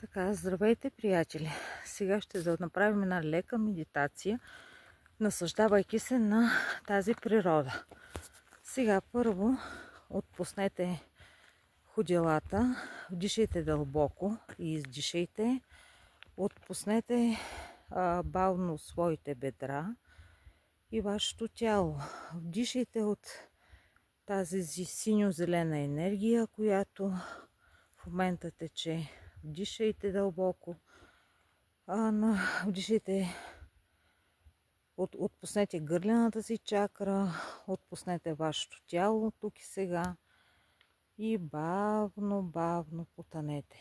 Така, здравейте, приятели! Сега ще направим една лека медитация, наслаждавайки се на тази природа. Сега първо отпуснете ходилата, вдишайте дълбоко и издишайте. Отпуснете бавно своите бедра и вашето тяло. Вдишайте от тази синьо-зелена енергия, която в момента тече. Вдишайте дълбоко. Вдишайте, отпуснете гърлената си чакра, отпуснете вашето тяло тук и сега и бавно потънете.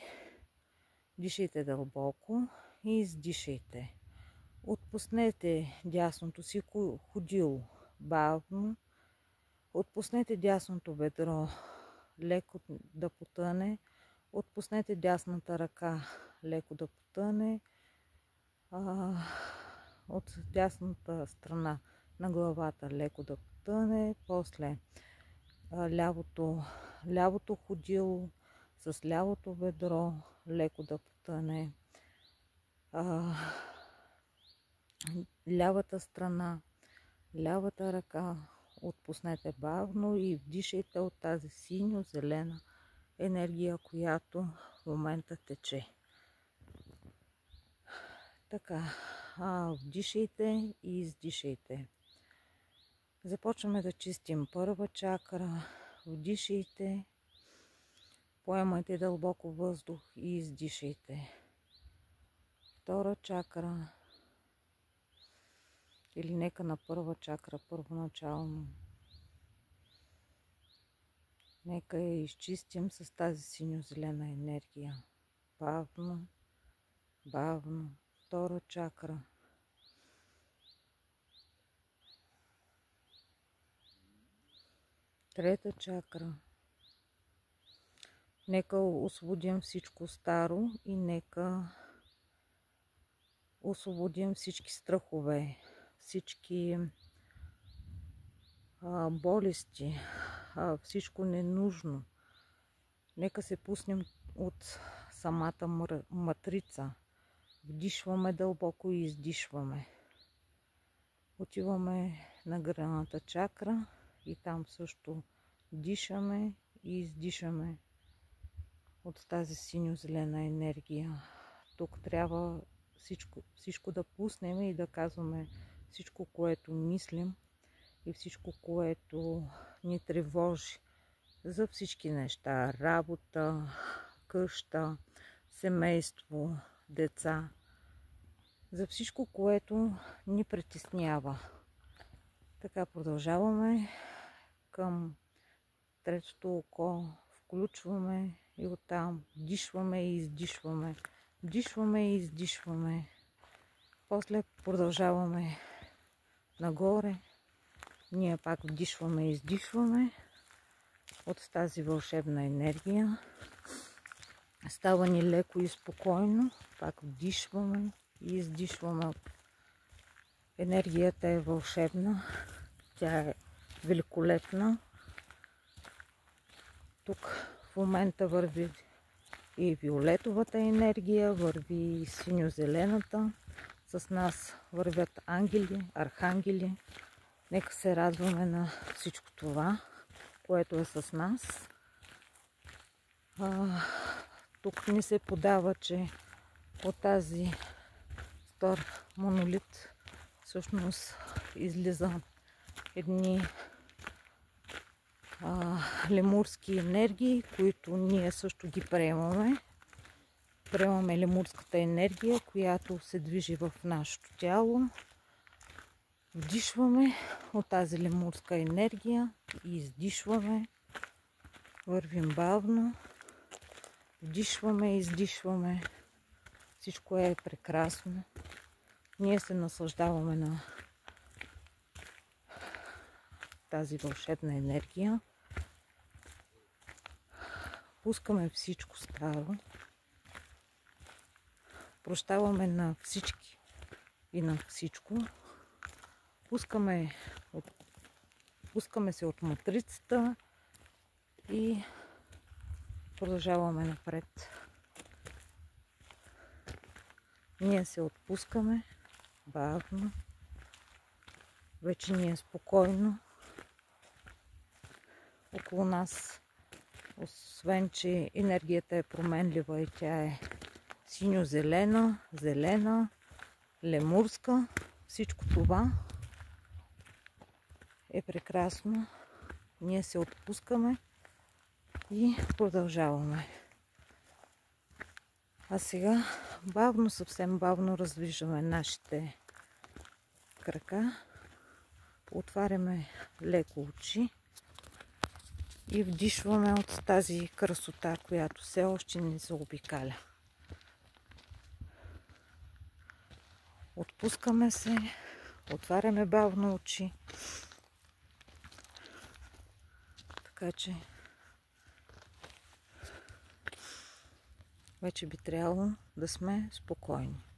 Дишайте дълбоко и издишайте. Отпуснете дясното си ходило бавно. Отпуснете дясното бедро леко да потъне. Отпуснете дясната ръка леко да потъне. От дясната страна на главата леко да потъне. После лявото ходило с лявото бедро леко да потъне. Лявата страна, лявата ръка отпуснете бавно и вдишайте от тази синьо-зелена енергия, която в момента тече. Така, вдишайте и издишайте. Започваме да чистим първа чакра. Вдишайте, поемайте дълбоко въздух и издишайте. Втора чакра, или нека на първа чакра първоначално. Нека я изчистим с тази синьо-зелена енергия. Бавно. Втора чакра. Трета чакра. Нека освободим всичко старо и нека освободим всички страхове, всички болести, всичко ненужно. Нека се пуснем от самата матрица. Вдишваме дълбоко и издишваме. Отиваме на гръдната чакра и там също дишаме и издишаме от тази синьо-зелена енергия. Тук трябва всичко да пуснем и да казваме всичко, което мислим и всичко, което ни тревожи за всички неща. Работа, къща, семейство, деца. За всичко, което ни притеснява. Така продължаваме към третото око. Включваме и оттам вдишваме и издишваме. Вдишваме и издишваме. После продължаваме нагоре. Ние пак вдишваме и издишваме от тази вълшебна енергия. Става ни леко и спокойно. Пак вдишваме и издишваме. Енергията е вълшебна. Тя е великолепна. Тук в момента върви и виолетовата енергия, върви и синьо-зелената. С нас вървят ангели, архангели. Нека се радваме на всичко това, което е с нас. Тук ни се подава, че от тази стар монолит всъщност излиза едни лемурски енергии, които ние също ги приемаме. Приемаме лемурската енергия, която се движи в нашето тяло. Вдишваме от тази лемурска енергия и издишваме. Вървим бавно. Вдишваме и издишваме. Всичко е прекрасно. Ние се наслаждаваме на тази вълшебна енергия. Пускаме всичко старо. Прощаваме на всички и на всичко. Пускаме се от матрицата и продължаваме напред. Ние се отпускаме бавно. Вече ни е спокойно. Около нас, освен че енергията е променлива и тя е синьо-зелена, зелена, лемурска, всичко това е прекрасно. Ние се отпускаме и продължаваме. А сега бавно, съвсем бавно раздвижваме нашите крака. Отваряме леко очи и вдишваме от тази красота, която все още ни заобикаля. Отпускаме се, отваряме бавно очи. Така че вече би трябвало да сме спокойни.